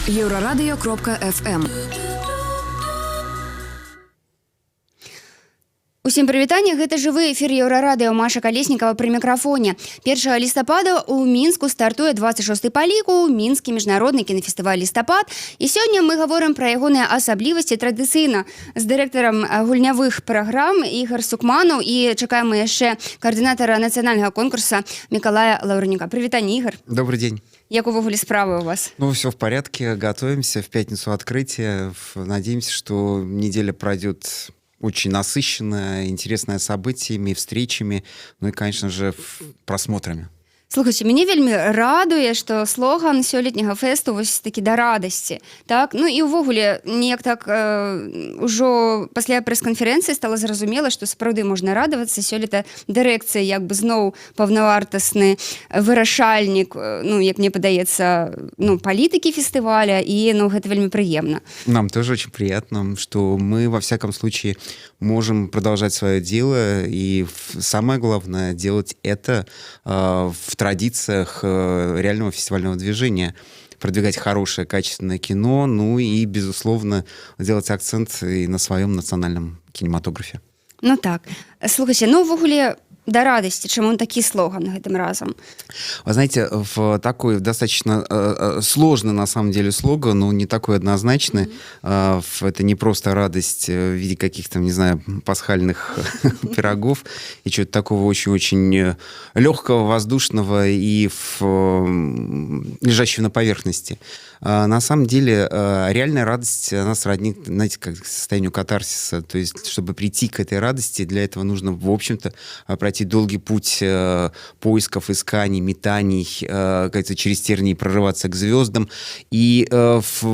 Еўрарадыё.фм. Усім прывітанне, гэта жывы эфір Еўрарадыё, Маша Калеснікава пры мікрафоне. 1 лістапада ў Мінску стартуе 26-й па ліку Мінскі міжнародны кінафестываль «Лістапад». І сёння мы гаворым пра ягоныя асаблівасці традыцыйна з дырэктарам гульнявых праграм Ігор Сукманаў і чакаем мы яшчэ координатора нацыянальнага конкурса Миколая Лаўрынюка. Прывітанне, Ігор. Добрый день. Як увогуле справы у вас? Ну, все в порядке, готовимся, в пятницу открытия. Надеемся, что неделя пройдет очень насыщенная, интересная событиями, встречами, ну и, конечно же, просмотрами. Слухайте, мяне вельмі радуе, што слоган сёлетняга фэсту вось такі да радасці. Так? Ну і ўвогуле неяк так ужо пасля прэс-канферэнцыі стала зразумела, што сапраўды можна радавацца. Сёлета дырэкцыя як бы зноў паўнавартасны вырашальнік, ну, як мне падаецца, ну, палітыкі фестываля, і ну, гэта вельмі прыемна. Нам тоже очень приятно, что мы, во всяком случае, можем продолжать свое дело, и самое главное, делать это в традициях реального фестивального движения, продвигать хорошее, качественное кино, ну и, безусловно, делать акцент и на своем национальном кинематографе. Ну так. Слухайте, ну, ввогуле, да радасці, чаму такі слоган гэтым разам? Вы знаете, в такой достаточно сложный, на самом деле, слоган, но не такой однозначный. Это не просто радость в виде каких-то, не знаю, пасхальных пирогов и чего-то такого очень-очень легкого, воздушного и лежащего на поверхности. На самом деле, реальная радость, она сродни, знаете, как к состоянию катарсиса. То есть, чтобы прийти к этой радости, для этого нужно, в общем-то, пройти долгий путь поисков, исканий, метаний, через тернии прорываться к звездам. И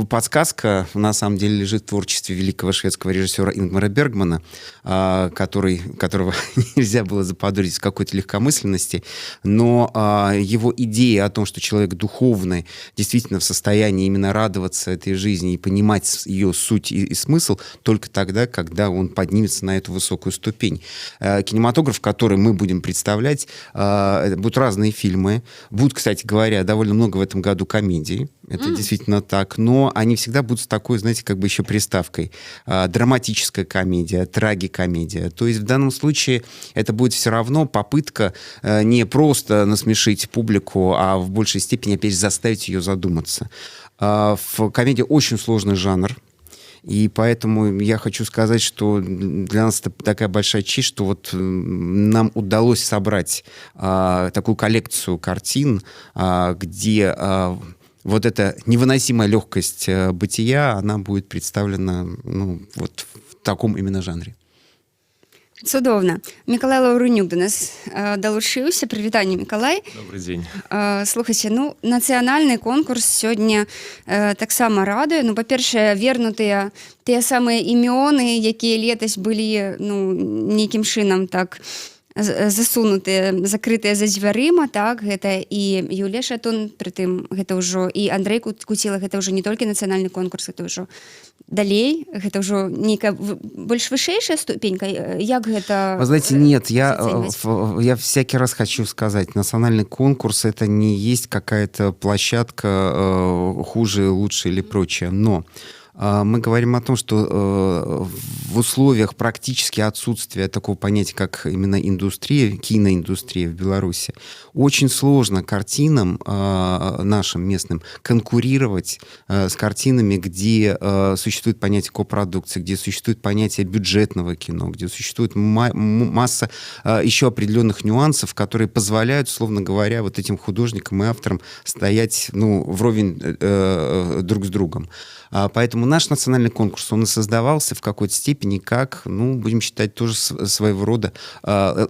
подсказка, на самом деле, лежит в творчестве великого шведского режиссера Ингмара Бергмана, которого нельзя было заподозрить в какой-то легкомысленности, но его идея о том, что человек духовный действительно в состоянии именно радоваться этой жизни и понимать ее суть и смысл только тогда, когда он поднимется на эту высокую ступень. Кинематограф, который мы будем представлять, будут разные фильмы. Будут, кстати говоря, довольно много в этом году комедий. Это действительно так. Но они всегда будут с такой, знаете, как бы еще приставкой. Драматическая комедия, трагикомедия. То есть в данном случае это будет все равно попытка не просто насмешить публику, а в большей степени, опять же, заставить ее задуматься. Комедия очень сложный жанр. И поэтому я хочу сказать, что для нас это такая большая честь, что вот нам удалось собрать такую коллекцию картин, где вот эта невыносимая легкость бытия, она будет представлена, ну, вот в таком именно жанре. Цудоўна. Миколай Лаўрынюк до нас далучыўся. Прывітанне, Миколай. Добрый день. Слухайте, ну, нацыянальны конкурс сёння таксама радуе. Ну, па-першае, вернутыя тыя самыя імёны, якія летась былі, ну, нейкім чынам так засунутыя, закрытыя за дзвярыма, так, гэта і Юлія Шатун, прытым гэта ўжо і Андрэй Куціла, гэта ўжо не толькі нацыянальны конкурс, гэта ўжо далей, гэта ўжо нейкая больш вышэйшая ступенька. Як гэта? Вы знаете, нет, я всякий раз хочу сказать, национальный конкурс это не есть какая-то площадка хуже, лучше или прочее, но мы говорим о том, что в условиях практически отсутствия такого понятия, как именно индустрия, киноиндустрия в Беларуси, очень сложно картинам нашим местным конкурировать с картинами, где существует понятие копродукции, где существует понятие бюджетного кино, где существует масса еще определенных нюансов, которые позволяют, условно говоря, вот этим художникам и авторам стоять, ну, вровень друг с другом. Поэтому наш национальный конкурс, он и создавался в какой-то степени как, ну, будем считать, тоже своего рода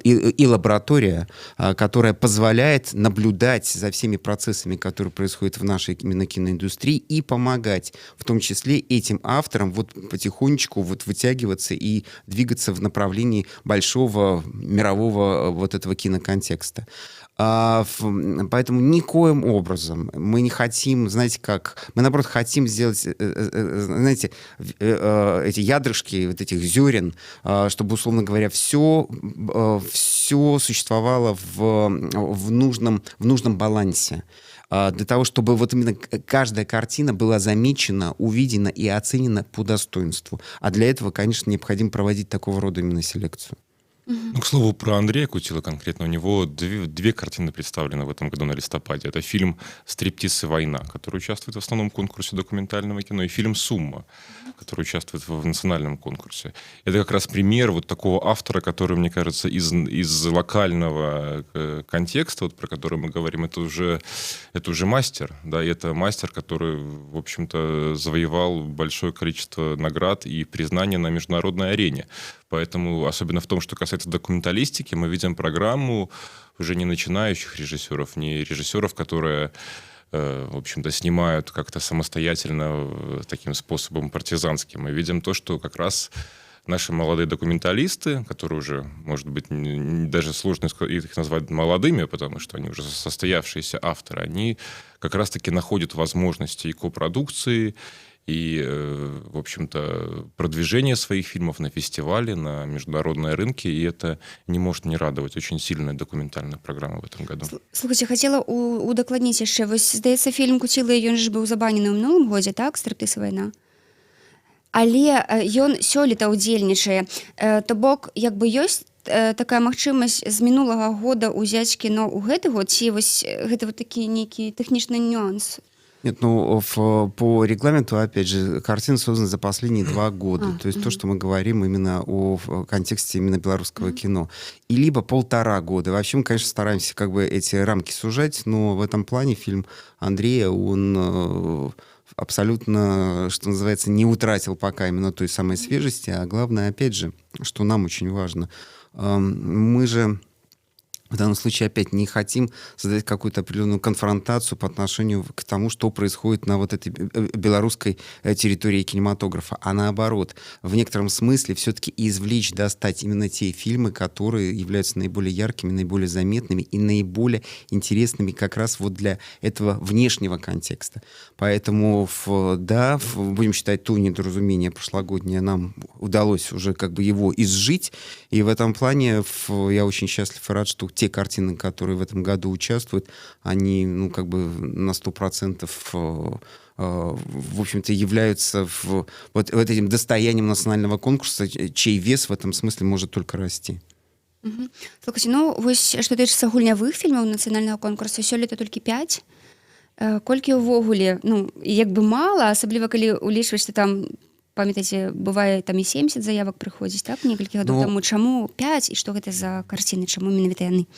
и лаборатория, которая позволяет наблюдать за всеми процессами, которые происходят в нашей именно киноиндустрии, и помогать, в том числе этим авторам вот потихонечку вот вытягиваться и двигаться в направлении большого мирового вот этого киноконтекста. Поэтому никоим образом мы не хотим, знаете, как... Мы, наоборот, хотим сделать, знаете, эти ядрышки вот этих зерен, чтобы, условно говоря, все существовало в нужном балансе. Для того, чтобы вот именно каждая картина была замечена, увидена и оценена по достоинству. А для этого, конечно, необходимо проводить такого рода именно селекцию. Ну, к слову, про Андрея Кутила конкретно. У него две картины представлены в этом году на листопаде. Это фильм «Стриптиз и война», который участвует в основном конкурсе документального кино, и фильм «Сумма», который участвует в национальном конкурсе. Это как раз пример вот такого автора, который, мне кажется, из локального контекста, вот, про который мы говорим, это уже мастер. Да, и это мастер, который, в общем-то, завоевал большое количество наград и признания на международной арене. Поэтому, особенно в том, что касается документалистики, мы видим программу уже не начинающих режиссеров, не режиссеров, которые, в общем-то, снимают как-то самостоятельно таким способом партизанским. Мы видим то, что как раз наши молодые документалисты, которые уже, может быть, даже сложно их назвать молодыми, потому что они уже состоявшиеся авторы, они как раз-таки находят возможности и копродукции, и, в общем-то, продвижение своих фильмов на фестивале, на международные рынки, и это не может не радовать. Очень сильная документальная программа в этом году. Слухайте, хотела удакладніць яшчэ. Вось, здаецца, фільм Куцілы, ён ж быў забанены ў мінулым годзе, так? «Стриптиз и война». Але ён сёлета ўдзельнічае. То бок, як бы ёсць такая магчымасць з мінулага года ўзяць кіно ў гэты год, ці вось гэта вот такі нейкі тэхнічны нюанс? Нет, ну, по регламенту, опять же, картины созданы за последние 2 года. То есть то, что мы говорим именно о контексте именно белорусского кино. И либо 1,5 года. Вообще мы, конечно, стараемся как бы эти рамки сужать, но в этом плане фильм Андрея, он абсолютно, что называется, не утратил пока именно той самой свежести. А главное, опять же, что нам очень важно, мы же... В данном случае опять не хотим создать какую-то определенную конфронтацию по отношению к тому, что происходит на вот этой белорусской территории кинематографа, а наоборот, в некотором смысле все-таки извлечь, достать именно те фильмы, которые являются наиболее яркими, наиболее заметными и наиболее интересными как раз вот для этого внешнего контекста. Поэтому, да, будем считать, то недоразумение прошлогоднее нам удалось уже как бы его изжить, и в этом плане я очень счастлив и рад, что те картины, которые в этом году участвуют, они, ну, как бы на 100% в общем-то, являются вот этим достоянием национального конкурса, чей вес в этом смысле может только расти. Слухайте, ну, вось, што тычыцца гульнявых фільмаў нацыянальнага конкурсу, сёлета толькі 5. Колькі ўвогуле, ну, як бы мала, асабліва калі улічваць, што там, памятаеце, бывае там і 70 заявак прыходзіць, так, некалькі гадоў таму. Чаму 5 і што гэта за карціны, чаму менавіта яны?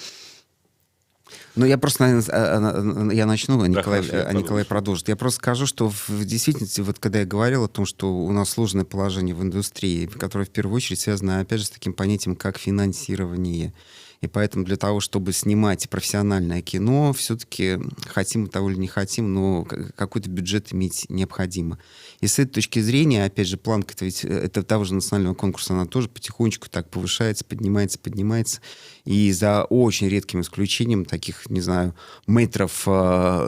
Ну, я просто, наверное, я начну, а Николай продолжит. Я просто скажу, что в действительности, вот когда я говорил о том, что у нас сложное положение в индустрии, которое в первую очередь связано, опять же, с таким понятием, как финансирование. И поэтому для того, чтобы снимать профессиональное кино, все-таки хотим мы того или не хотим, но какой-то бюджет иметь необходимо. И с этой точки зрения, опять же, планка это того же национального конкурса, она тоже потихонечку так повышается, поднимается. И за очень редким исключением таких, не знаю, мэтров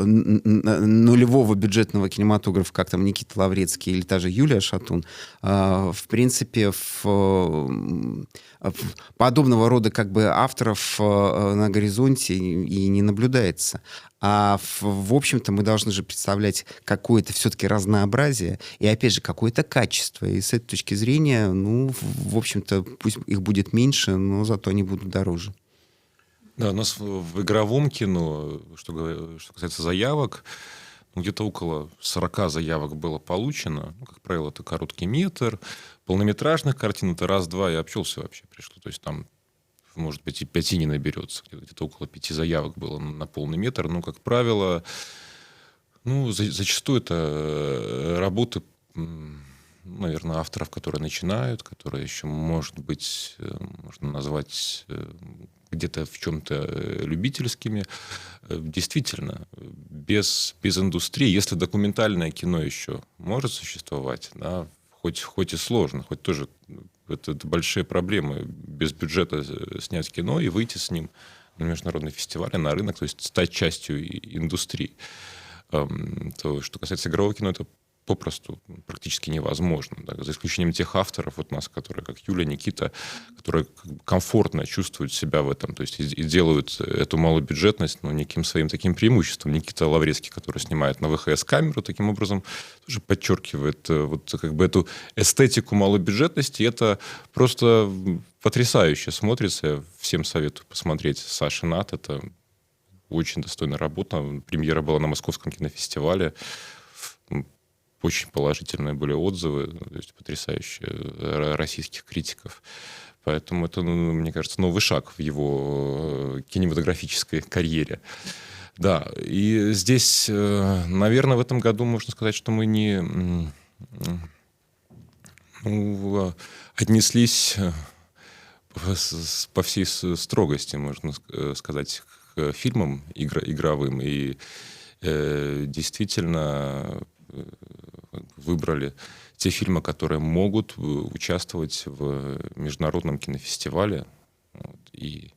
нулевого бюджетного кинематографа, как там Никита Лаврецкий или та же Юлия Шатун, в принципе, подобного рода как бы авторов на горизонте и не наблюдается. А в общем-то мы должны же представлять какое-то все-таки разнообразие и, опять же, какое-то качество. И с этой точки зрения, ну, в общем-то, пусть их будет меньше, но зато они будут дороже. Да, у нас в игровом кино, что касается заявок, где-то около 40 заявок было получено. Ну, как правило, это короткий метр. Полнометражных картин это раз-два и обчелся вообще пришло. То есть там, может быть, и 5 не наберется. Где-то около 5 заявок было на полный метр. Но, как правило, ну, зачастую это работы, наверное, авторов, которые начинают, которые еще, может быть, можно назвать где-то в чем-то любительскими. Действительно, без индустрии, если документальное кино еще может существовать, да, хоть и сложно, хоть тоже это большие проблемы без бюджета снять кино и выйти с ним на международные фестивали, на рынок, то есть стать частью индустрии. То, что касается игрового кино, это попросту практически невозможно. Да? За исключением тех авторов вот нас, которые, как Юля, Никита, которые комфортно чувствуют себя в этом, то есть и делают эту малобюджетность, но неким своим таким преимуществом. Никита Лаврецкий, который снимает на ВХС-камеру, таким образом тоже подчеркивает вот как бы эту эстетику малобюджетности. И это просто потрясающе смотрится. Всем советую посмотреть «Сашин ад». Это очень достойная работа. Премьера была на Московском кинофестивале. Очень положительные были отзывы, то есть потрясающие российских критиков. Поэтому это, мне кажется, новый шаг в его кинематографической карьере. Да, и здесь, наверное, в этом году можно сказать, что мы не отнеслись по всей строгости, можно сказать, к фильмам игровым. И действительно выбрали те фильмы, которые могут участвовать в международном кинофестивале, вот, и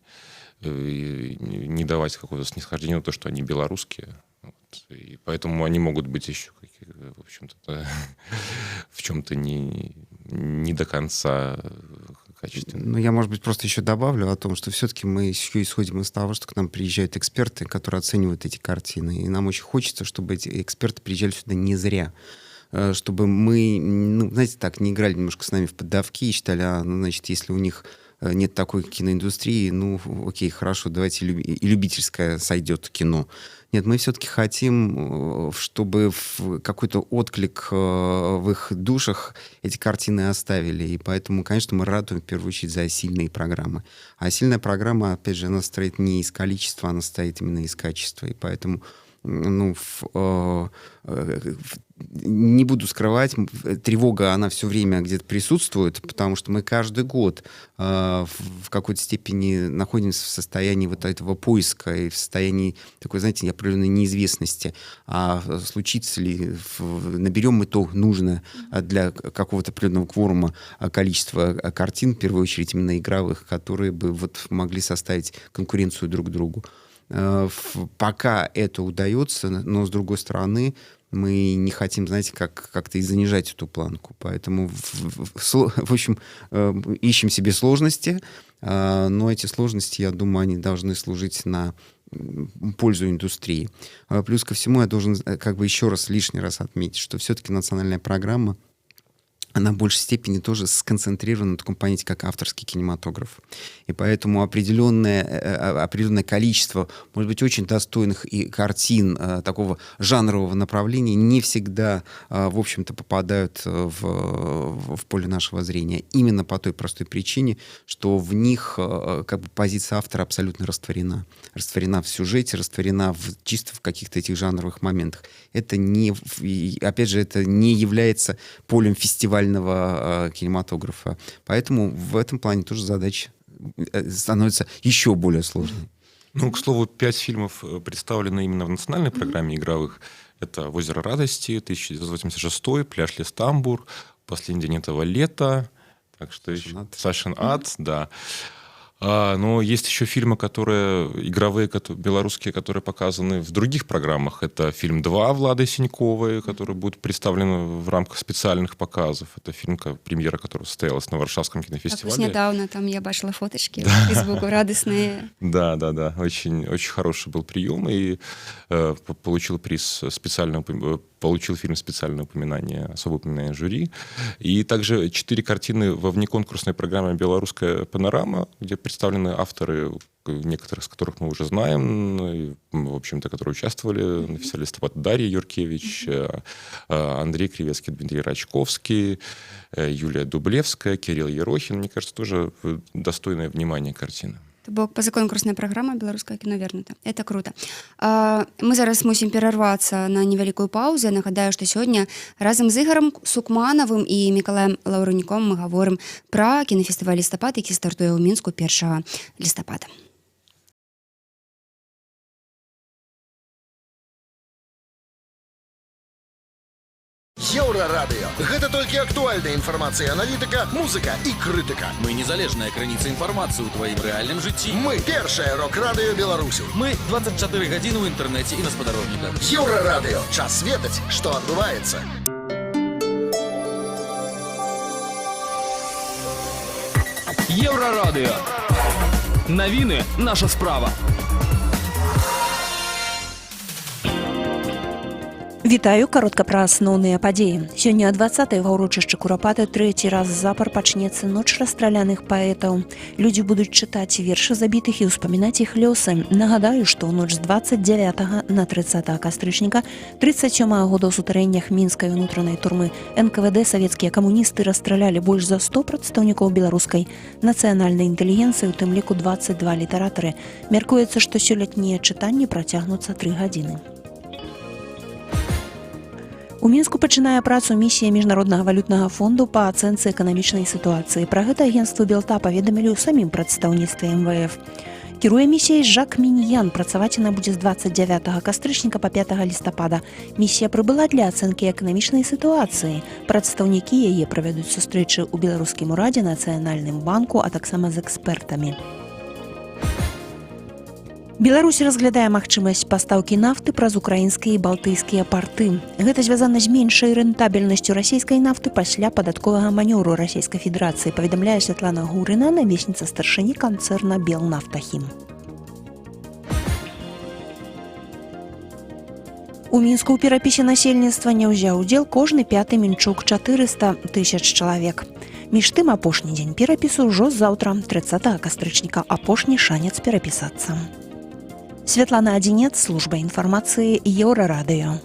не давать какого-то снисхождения на то, что они белорусские. Вот, и поэтому они могут быть еще, в общем-то, в чем-то не до конца качественные. Ну, я, может быть, просто еще добавлю о том, что все-таки мы еще исходим из того, что к нам приезжают эксперты, которые оценивают эти картины. И нам очень хочется, чтобы эти эксперты приезжали сюда не зря. Чтобы мы, ну, знаете, так, не играли немножко с нами в поддавки и считали, ну, значит, если у них нет такой киноиндустрии, ну, окей, хорошо, давайте и любительское сойдет кино. Нет, мы все-таки хотим, чтобы какой-то отклик в их душах эти картины оставили. И поэтому, конечно, мы ратуем в первую очередь за сильные программы. А сильная программа, опять же, она стоит не из количества, она стоит именно из качества. И поэтому, ну, не буду скрывать, тревога, она все время где-то присутствует, потому что мы каждый год в какой-то степени находимся в состоянии вот этого поиска и в состоянии такой, знаете, определенной неизвестности. А случится ли, наберем мы то нужное для какого-то определенного кворума количество картин, в первую очередь именно игровых, которые бы вот могли составить конкуренцию друг другу. Пока это удается, но с другой стороны, мы не хотим, знаете, как-то и занижать эту планку. Поэтому, в общем, ищем себе сложности, но эти сложности, я думаю, они должны служить на пользу индустрии. Плюс ко всему я должен как бы еще раз, лишний раз отметить, что все-таки национальная программа, она в большей степени тоже сконцентрирована на таком понятии, как авторский кинематограф. И поэтому определенное количество, может быть, очень достойных и картин такого жанрового направления не всегда, в общем-то, попадают в поле нашего зрения. Именно по той простой причине, что в них как бы позиция автора абсолютно растворена. Растворена в сюжете, растворена чисто в каких-то этих жанровых моментах. Это опять же, это не является полем фестиваля кинематографа. Поэтому в этом плане тоже задача становится еще более сложной. Ну, к слову, 5 фильмов представлены именно в национальной программе игровых. Это «Озеро радости», 1986, «Пляж Лестамбур», «Последний день этого лета», так что «Сашин ад», да. Но есть еще фильмы, которые игровые, белорусские, которые показаны в других программах. Это фильм «2» Влады Синьковой, который будет представлен в рамках специальных показов. Это фильм, премьера которого состоялась на Варшавском кинофестивале. Так, недавно там я бачила фоточки в Фейсбуку радостные. Да. Очень, очень хороший был прием. И получил приз получил фильм «Специальное упоминание», особое упоминание жюри. И также 4 картины во внеконкурсной программе «Белорусская панорама», где представлены авторы, некоторых из которых мы уже знаем, в общем-то, которые участвовали на фестивале «Листопад». Дарья Юркевич, Андрей Кривецкий, Дмитрий Рачковский, Юлия Дублевская, Кирилл Ерохин. Мне кажется, тоже достойное внимания картина. То бок пазаконкурсная праграма беларускае кіно вернута. Это круто. Мы зараз мусім перарвацца на невялікую паўзу. Я нагадаю, што сёння разам з Ігарам Сукманавым і Мікалаем Лаўрыніком мы гаворым пра кінафестываль «Лістапад», які стартуе ў Мінску 1 лістапада. Еўрарадыё. Гэта толькі актуальная інфармацыя, аналітыка, музыка і крытыка. Мы незалежная крыніца інфармацыі ў тваім рэальным жыцці. Мы першае рок-радыё Беларусі. Мы 24 гадзіны ў інтэрнэце і на спадарожніках. Еўрарадыё. Час ведаць, што адбываецца. Еўрарадыё. Навіны наша справа. Вітаю, каротка пра асноўныя падзеі. Сёння 20-й ва ўрочышчы Курапаты трэці раз запар пачнецца ноч расстраляных паэтаў. Людзі будуць чытаць вершы забітых і ўспамінаць іх лёсы. Нагадаю, што ў ноч з 29 на 30 кастрычніка 37-го года ў сутарэннях мінскай унутранай турмы НКВД савецкія камуністы расстралялі больш за 100 прадстаўнікоў беларускай нацыянальнай інтэлігенцыі, у тым ліку 22 літаратары. Мяркуецца, што сёлетнія чытанні працягнуцца 3 гадзіны. У Мінску пачынае працу місія Міжнароднага валютнага фонду па ацэнцы эканамічнай сітуацыі. Пра гэта агенцтву Белта паведамілі ў самім прадстаўніцтве МВФ. Кіруе місіяй Жак Міньян. Працаваць яна будзе з 29 кастрычніка па 5 лістапада. Місія прыбыла для ацэнкі эканамічнай сітуацыі. Прадстаўнікі яе правядуць сустрэчы ў беларускім урадзе, нацыянальным банку, а таксама з экспертамі. Беларусь разглядае магчымасць пастаўкі нафты праз украінскія і балтыйскія парты. Гэта звязана з меншай рэнтабельнасцю расійскай нафты пасля падатковага манеўру Расійскай Федэрацыі, паведамляе Святлана Гурына, намесніца старшыні канцэрна «Белнафтахім». У Мінску ў перапісе насельніцтва не ўзяў удзел кожны 5-й мінчук, 400 тысяч чалавек. Між тым, апошні дзень перапісу ўжо заўтра, 30 кастрычніка, апошні шанец перапісацца. Святлана Адзінец, служба інфармацыі Еўрарадыё.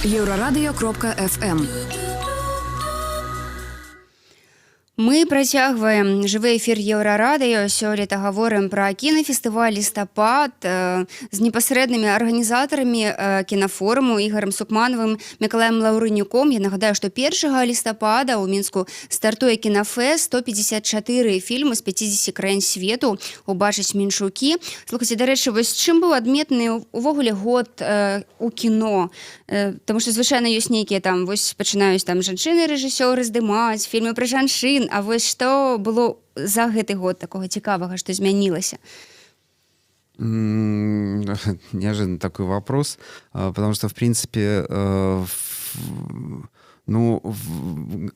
Еўрарадыё.фм. Мы працягваем жывы эфір Еўрарадыё. Сёлета гаворым пра кінафестываль «Лістапад» з непасрэднымі арганізатарамі кінафоруму Ігорам Сукмановым, Мікалаем Лаўрынюком. Я нагадаю, што 1 лістапада ў Мінску стартуе кінафест. 154 фільмы з 50 краін свету убачаць мінчукі. Слухайце, дарэчы, вось чым быў адметны увогуле год у кіно? Таму што звычайна ёсць нейкія там, вось пачынаюць там жанчыны-рэжысёры здымаць, фільмы пра жанчын. А вось што было за гэты год такого цікавага, што змянілася? Неожиданно такой вопрос, потому что, в принципе,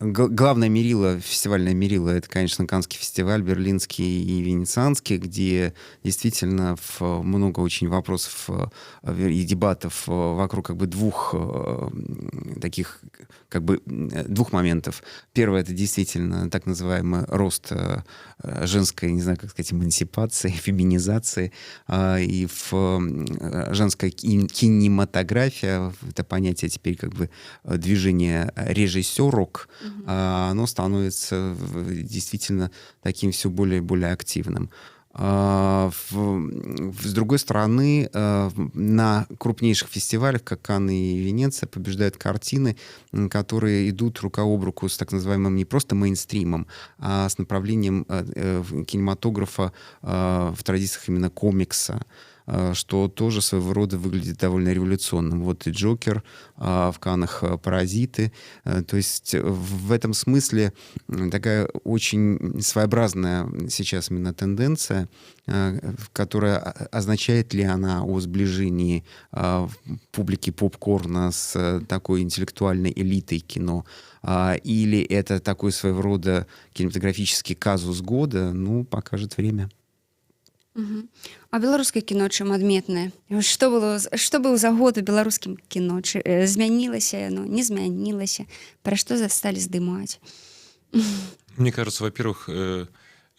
главное мерило, фестивальное мерило, это, конечно, Каннский фестиваль, Берлинский и Венецианский, где действительно много очень вопросов и дебатов вокруг как бы двух моментов. Первое — это действительно так называемый рост женской, не знаю, как сказать, эмансипации, феминизации, и в женская кинематография, это понятие теперь как бы движение режиссерок, оно становится действительно таким все более и более активным. С другой стороны, на крупнейших фестивалях, как Канны и Венеция, побеждают картины, которые идут рука об руку с так называемым не просто мейнстримом, а с направлением кинематографа в традициях именно комикса, что тоже своего рода выглядит довольно революционным. Вот и «Джокер», в Каннах «Паразиты». То есть в этом смысле такая очень своеобразная сейчас именно тенденция, которая означает ли она о сближении публики попкорна с такой интеллектуальной элитой кино, или это такой своего рода кинематографический казус года, покажет время. А беларускае кіно чым адметнае? Што было за год у беларускім кіно? Змянілася яно, не змянілася? Пра што сталі здымаць? Мне кажется, во-первых,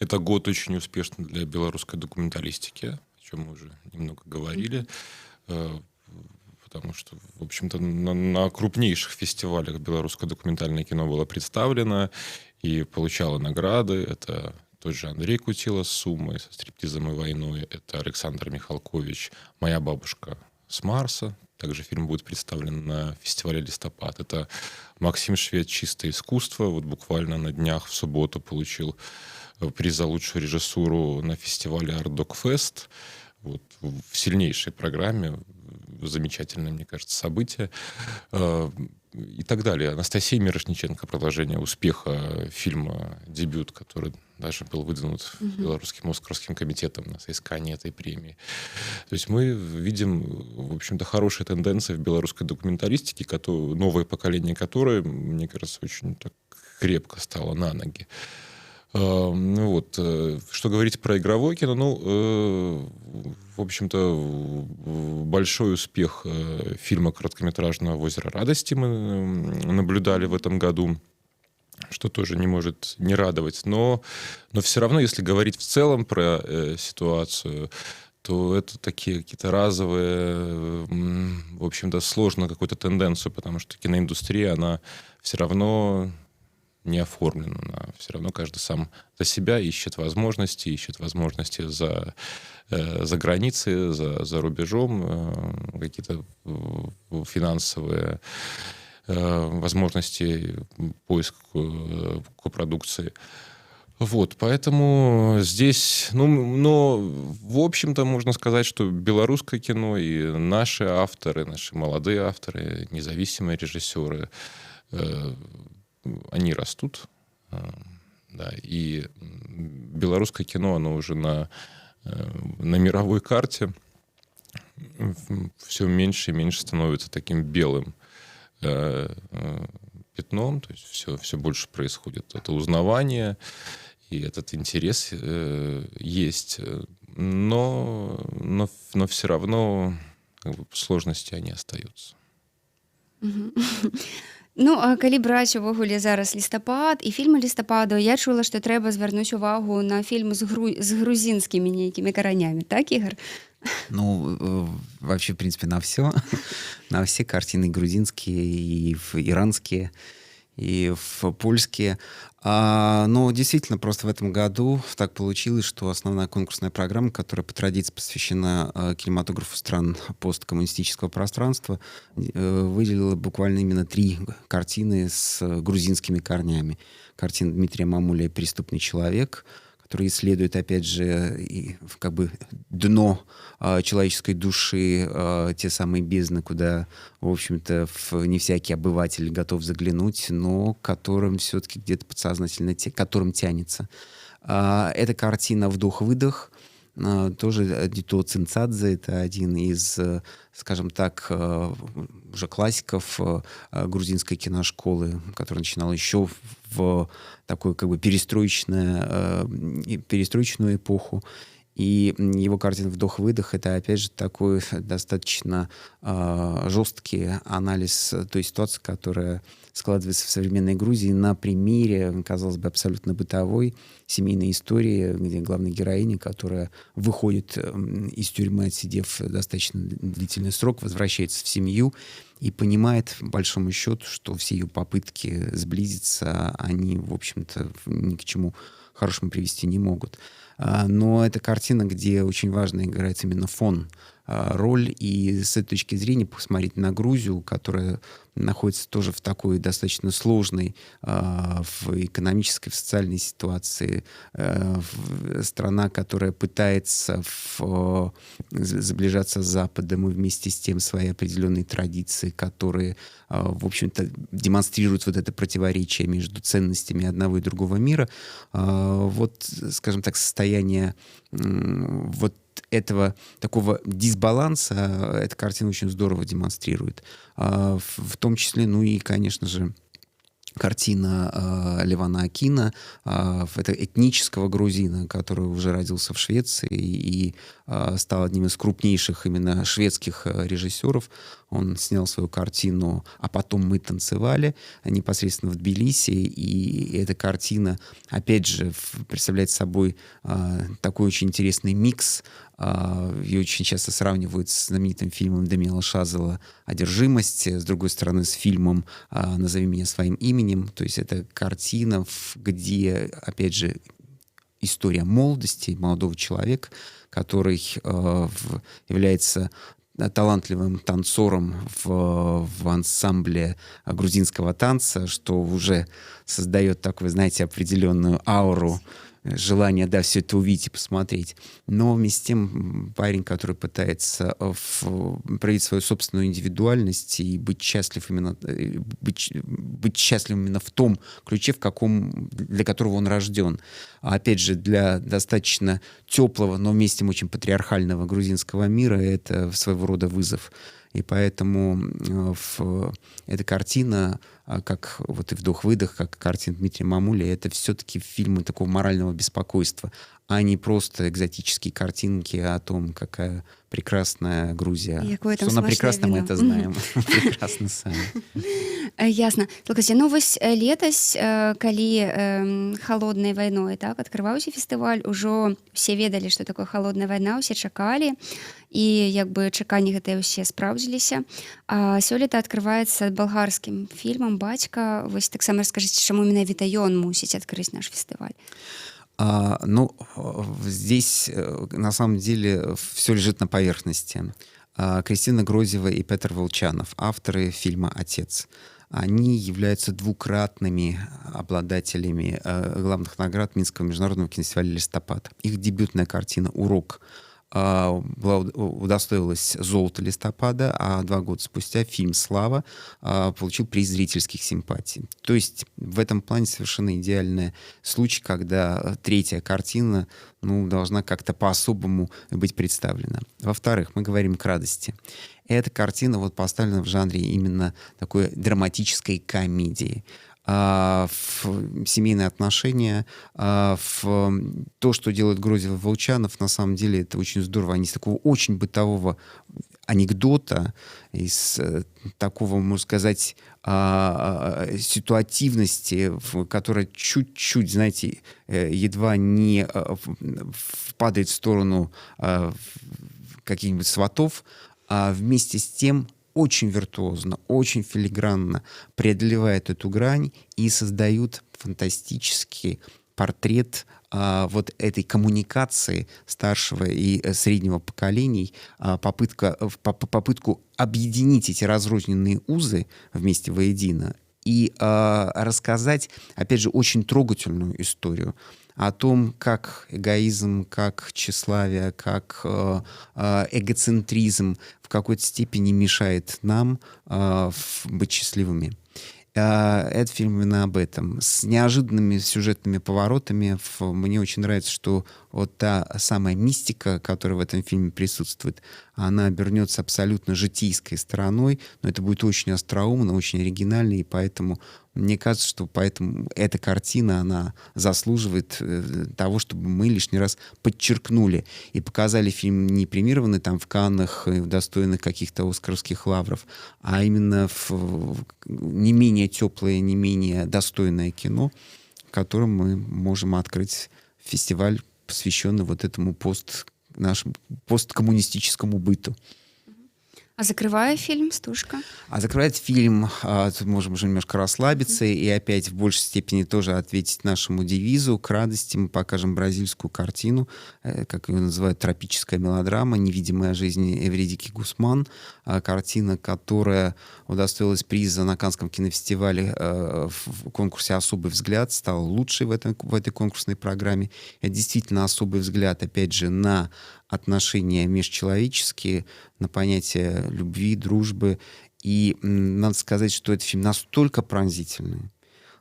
это год очень успешный для белорусской документалистики, о чем мы уже немного говорили, потому что, в общем-то, на крупнейших фестивалях белорусское документальное кино было представлено и получало награды. Это тот же Андрей Кутила с «Суммой», со «Стриптизом и войной». Это Александр Михалкович «Моя бабушка с Марса». Также фильм будет представлен на фестивале «Листопад». Это Максим Швед «Чистое искусство». Вот буквально на днях в субботу получил приз за лучшую режиссуру на фестивале Art Dog Fest. Вот, в сильнейшей программе. Замечательное, мне кажется, событие. И так далее. Анастасия Мирошниченко, продолжение успеха фильма «Дебют», который даже был выдвинут Белорусским Оскаровским комитетом на соискание этой премии. То есть мы видим, в общем-то, хорошие тенденции в белорусской документалистике, новое поколение которой, мне кажется, очень так крепко стало на ноги. Вот. Что говорить про игровое кино? В общем-то, большой успех фильма короткометражного «Озеро радости» мы наблюдали в этом году, что тоже не может не радовать. Но все равно, если говорить в целом про ситуацию, то это такие какие-то разовые, в общем-то, сложно какую-то тенденцию, потому что киноиндустрия, она все равно не оформлена. Все равно каждый сам за себя ищет возможности за границей, за рубежом, какие-то финансовые возможности поиска копродукции. Вот, поэтому здесь, но в общем-то можно сказать, что белорусское кино и наши авторы, наши молодые авторы, независимые режиссеры, они растут, да, и белорусское кино, оно уже на мировой карте все меньше и меньше становится таким белым пятном, то есть все больше происходит это узнавание, и этот интерес есть, но все равно сложности они остаются. Ну, а калі браць увогуле зараз лістапад і фільмы лістападу, я чула, што трэба звярнуць увагу на фільм з грузінскімі нейкімі каранямі, так, Ігор? Вообще, в принципе, на все. На все картины грузинские и иранские, и в польские. Но действительно, просто в этом году так получилось, что основная конкурсная программа, которая по традиции посвящена кинематографу стран посткоммунистического пространства, выделила буквально именно 3 картины с грузинскими корнями. Картина Дмитрия Мамуля «Преступный человек», который исследует, опять же, как бы дно человеческой души, те самые бездны, куда, в общем-то, не всякий обыватель готов заглянуть, но которым все-таки где-то подсознательно, которым тянется. Эта картина «Вдох-выдох», тоже Дито Цинцадзе, это один из, скажем так, уже классиков грузинской киношколы, который начинал еще в такую как бы перестроечную эпоху. И его картина «Вдох-выдох» — это, опять же, такой достаточно жесткий анализ той ситуации, которая складывается в современной Грузии на примере, казалось бы, абсолютно бытовой семейной истории, где главная героиня, которая выходит из тюрьмы, отсидев достаточно длительный срок, возвращается в семью и понимает, по большому счету, что все ее попытки сблизиться, они, в общем-то, ни к чему хорошему привести не могут. Но это картина, где очень важно играет именно фон, роль, и с этой точки зрения посмотреть на Грузию, которая находится тоже в такой достаточно сложной в экономической, в социальной ситуации, страна, которая пытается заближаться с Западом и вместе с тем свои определенные традиции, которые, в общем-то, демонстрируют вот это противоречие между ценностями одного и другого мира. Вот, скажем так, состояние вот этого такого дисбаланса эта картина очень здорово демонстрирует. В том числе, ну и, конечно же, картина Левана Акина, это этнического грузина, который уже родился в Швеции и стал одним из крупнейших именно шведских режиссеров. Он снял свою картину «А потом мы танцевали» непосредственно в Тбилиси, и эта картина, опять же, представляет собой такой очень интересный микс. Ее очень часто сравнивают с знаменитым фильмом Дамиэла Шазела «Одержимость», с другой стороны, с фильмом «Назови меня своим именем». То есть это картина, где, опять же, история молодости молодого человека, который является талантливым танцором в ансамбле грузинского танца, что уже создает такую, знаете, определенную ауру, желание, да, все это увидеть и посмотреть. Но вместе с тем парень, который пытается проявить свою собственную индивидуальность и быть счастлив именно, быть счастливым именно в том ключе, для которого он рожден. А опять же, для достаточно теплого, но вместе с тем очень патриархального грузинского мира это своего рода вызов. И поэтому эта картина, как вот и «Вдох-выдох», как картина Дмитрия Мамули, это все-таки фильмы такого морального беспокойства, а не просто экзотические картинки о том, какая прекрасная Грузия. Что она прекрасна, мы это знаем. Прекрасно сами. Ясна. Слухайце, ну вось летась, калі холоднай вайной, так, адкрываўся фестываль, ужо все ведалі, што такое холодная вайна, усе чакалі, і як бы чаканні гэтыя ўсе спраўдзіліся. А сёлета адкрываецца балгарскім фільмам «Бацька». Вось таксама раскажыце, чаму менавіта ён мусіць адкрыць наш фестываль? Здесь на самом деле все лежит на поверхности. Кристина Грозева и Петр Волчанов, авторы фильма «Отец», они являются двукратными обладателями главных наград Минского международного кинофестиваля «Листопад». Их дебютная картина «Урок» удостоилась золота «Листопада», а 2 года спустя фильм «Слава» получил приз зрительских симпатий. То есть в этом плане совершенно идеальный случай, когда третья картина должна как-то по-особому быть представлена. Во-вторых, мы говорим к радости. Эта картина поставлена в жанре именно такой драматической комедии. В семейные отношения, в то, что делает Грозева и Волчанов, на самом деле это очень здорово. Они из такого очень бытового анекдота, из такого, можно сказать, ситуативности, которая чуть-чуть, знаете, едва не падает в сторону каких-нибудь сватов, а вместе с тем очень виртуозно, очень филигранно преодолевает эту грань и создают фантастический портрет вот этой коммуникации старшего и среднего поколений, попытку объединить эти разрозненные узы вместе воедино и рассказать, опять же, очень трогательную историю о том, как эгоизм, как тщеславие, как эгоцентризм в какой-то степени мешает нам быть счастливыми. Этот фильм именно об этом. С неожиданными сюжетными поворотами. Мне очень нравится, что вот та самая мистика, которая в этом фильме присутствует, она обернется абсолютно житейской стороной, но это будет очень остроумно, очень оригинально, и поэтому мне кажется, что поэтому эта картина, она заслуживает того, чтобы мы лишний раз подчеркнули и показали фильм не премированный там в Каннах, удостоенных каких-то оскаровских лавров, а именно не менее теплое, не менее достойное кино, в котором мы можем открыть фестиваль, посвященный вот этому нашему посткоммунистическому быту. А закрывая фильм «Стужка»? А закрывает фильм, тут можем уже немножко расслабиться и опять в большей степени тоже ответить нашему девизу. К радости мы покажем бразильскую картину, как ее называют, тропическая мелодрама «Невидимая жизнь Эвридики Гусман». Картина, которая удостоилась приза на Каннском кинофестивале в конкурсе «Особый взгляд», стала лучшей в этой конкурсной программе. Это действительно особый взгляд, опять же, на отношения межчеловеческие, на понятие любви, дружбы. И надо сказать, что этот фильм настолько пронзительный,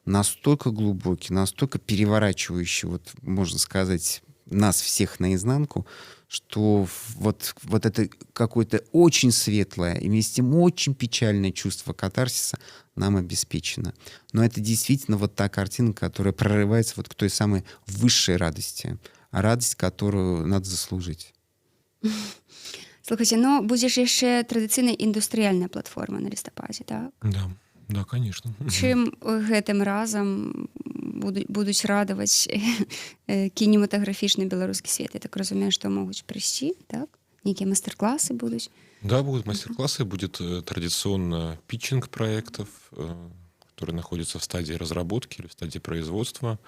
настолько глубокий, настолько переворачивающий, можно сказать, нас всех наизнанку, что вот это какое-то очень светлое и вместе с тем очень печальное чувство катарсиса нам обеспечено. Но это действительно та картина, которая прорывается к той самой высшей радости, радость, которую надо заслужить. Слухайте, будзе ж яшчэ традыцыйная індустрыяльная платформа на лістападзе, так? Да, конечно. Чым гэтым разам будуць радаваць кінематаграфічны беларускі свет? Я так разумею, што могуць прыйсці, так? Нейкія мастер-классы будуць? Да, будут мастер-классы, будет традиционно питчинг проектов, которые находятся в стадии разработки или в стадии производства.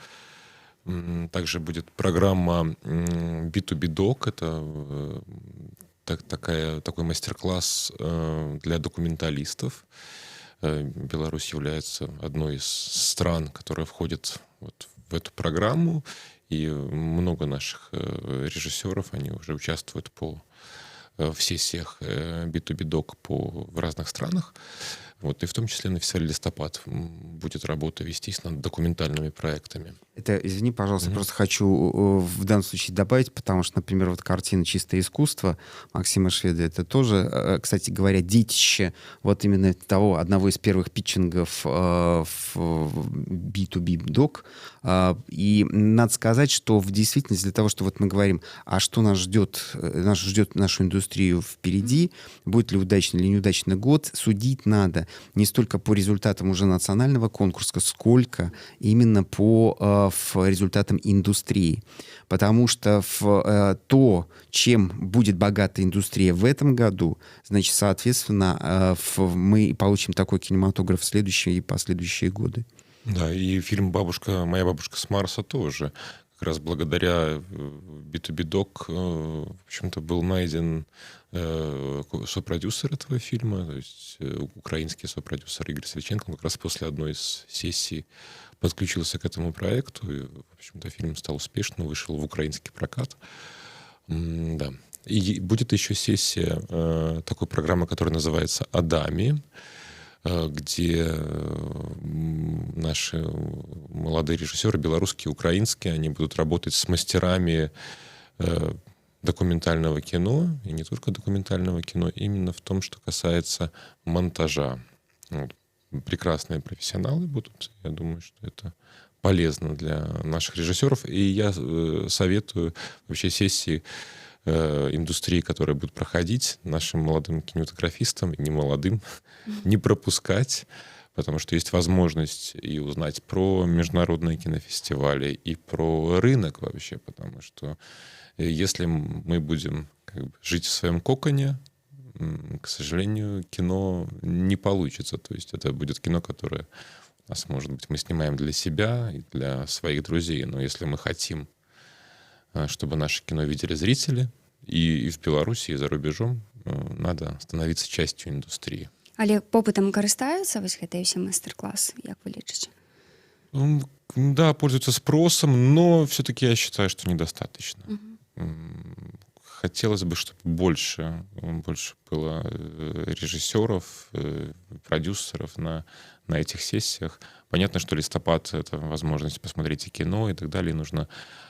Также будет программа B2B Doc, это такой мастер-класс для документалистов. Беларусь является одной из стран, которая входит вот в эту программу, и много наших режиссеров, они уже участвуют в сессиях B2B Doc в разных странах. Вот, и в том числе на фестивале «Листопад» будет работа вестись над документальными проектами. Это, извини, пожалуйста, просто хочу в данном случае добавить, потому что, например, вот картина «Чистое искусство» Максима Шведа, это тоже, кстати говоря, детище вот именно одного из первых питчингов в B2B Doc. И надо сказать, что в действительности для того, что вот мы говорим, а что нас ждет нашу индустрию впереди, будет ли удачный или неудачный год, судить надо не столько по результатам уже национального конкурса, сколько именно по результатам индустрии. Потому что то, чем будет богата индустрия в этом году, значит, соответственно, мы получим такой кинематограф в следующие и последующие годы. Да, и фильм «Моя бабушка с Марса» тоже как раз благодаря B2B Doc, в общем-то, был найден сопродюсер этого фильма, то есть украинский сопродюсер Игорь Свеченко, как раз после одной из сессий подключился к этому проекту, и, в общем-то, фильм стал успешным, вышел в украинский прокат. Да. И будет еще сессия такой программы, которая называется «Адами», где наши молодые режиссеры, белорусские, украинские, они будут работать с мастерами документального кино, и не только документального кино, именно в том, что касается монтажа. Вот. Прекрасные профессионалы будут. Я думаю, что это полезно для наших режиссеров. И я советую вообще сессии индустрии, которая будет проходить, нашим молодым кинематографистам, и не молодым, не пропускать, потому что есть возможность и узнать про международные кинофестивали, и про рынок вообще, потому что если мы будем жить в своем коконе, к сожалению, кино не получится. То есть это будет кино, которое у нас, может быть, мы снимаем для себя и для своих друзей. Но если мы хотим, чтобы наше кино видели зрители, и в Беларуси, и за рубежом, надо становиться частью индустрии. Але попытам карыстаюцца вось гэтыя ўсе майстар-класы, як вы лічыце? Да, пользуются спросом, но все-таки я считаю, что недостаточно. Хотелось бы, чтобы больше было режиссеров, продюсеров на этих сессиях. Понятно, что «Листопад» — это возможность посмотреть и кино, и так далее. Нужно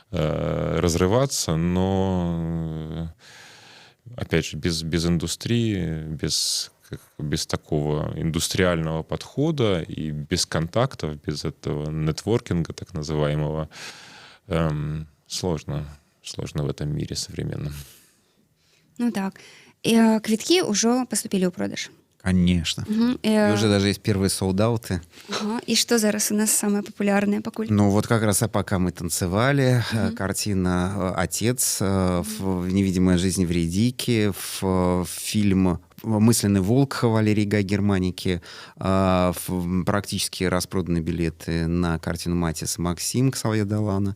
разрываться, но, опять же, без индустрии, без такого индустриального подхода и без контактов, без этого нетворкинга так называемого, сложно в этом мире современном. Ну так. Квиткі ўжо паступілі ў продаж. Конечно. И уже даже есть первые солдаты. Ага. И что зараз у нас самое популярное покуль? Ну вот как раз «Пока мы танцевали», картина «Отец», в «Невидимая жизнь Вредики», в фильм «Мысленный волк» Валерии Гай Германики, практически распроданы билеты на картину «Матис Максим» Ксавье Далана,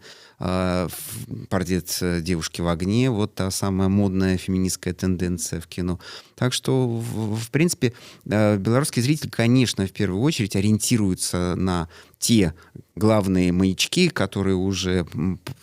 портрет девушки в огне, вот та самая модная феминистская тенденция в кино. Так что, в принципе, белорусский зритель, конечно, в первую очередь ориентируется на те главные маячки, которые уже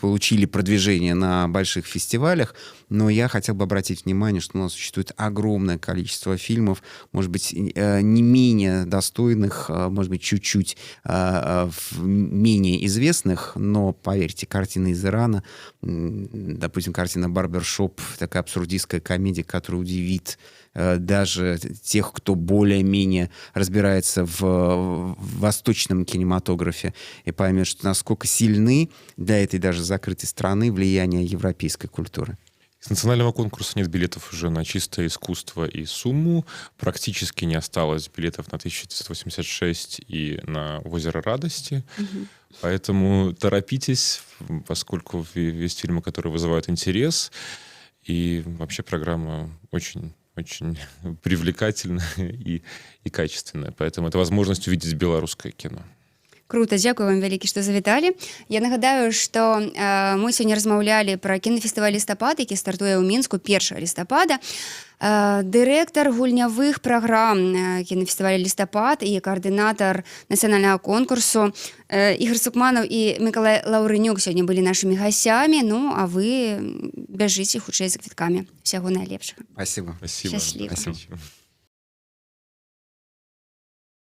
получили продвижение на больших фестивалях, но я хотел бы обратить внимание, что у нас существует огромное количество фильмов, может быть, не менее достойных, может быть, чуть-чуть менее известных, но, поверьте, картины из Ирана, допустим, картина «Барбершоп», такая абсурдистская комедия, которая удивит даже тех, кто более-менее разбирается в восточном кинематографе и поймет, что насколько сильны для этой даже закрытой страны влияния европейской культуры. Из национального конкурса нет билетов уже на «Чистое искусство» и «Сумму». Практически не осталось билетов на 1986 и на «Озеро радости». Поэтому торопитесь, поскольку есть фильмы, которые вызывают интерес. И вообще программа очень привлекательная и качественная. Поэтому это возможность увидеть белорусское кино. Круто, дзякую вам вялікі, што завіталі. Я нагадаю, што мы сёння размаўлялі пра кінафестываль лістапад, які стартуе ў Мінску 1 лістапада. Дырэктар гульнявых праграм кінафестываля лістапад і каардынатар нацыянальнага конкурсу Ігор Сукманаў і Мікалай Лаўрынюк сёння былі нашымі гасцямі. Ну, а вы бяжыце хутчэй за квіткамі. Усяго найлепшага. Спасибо. Спасибо. Счастливо. Спасибо.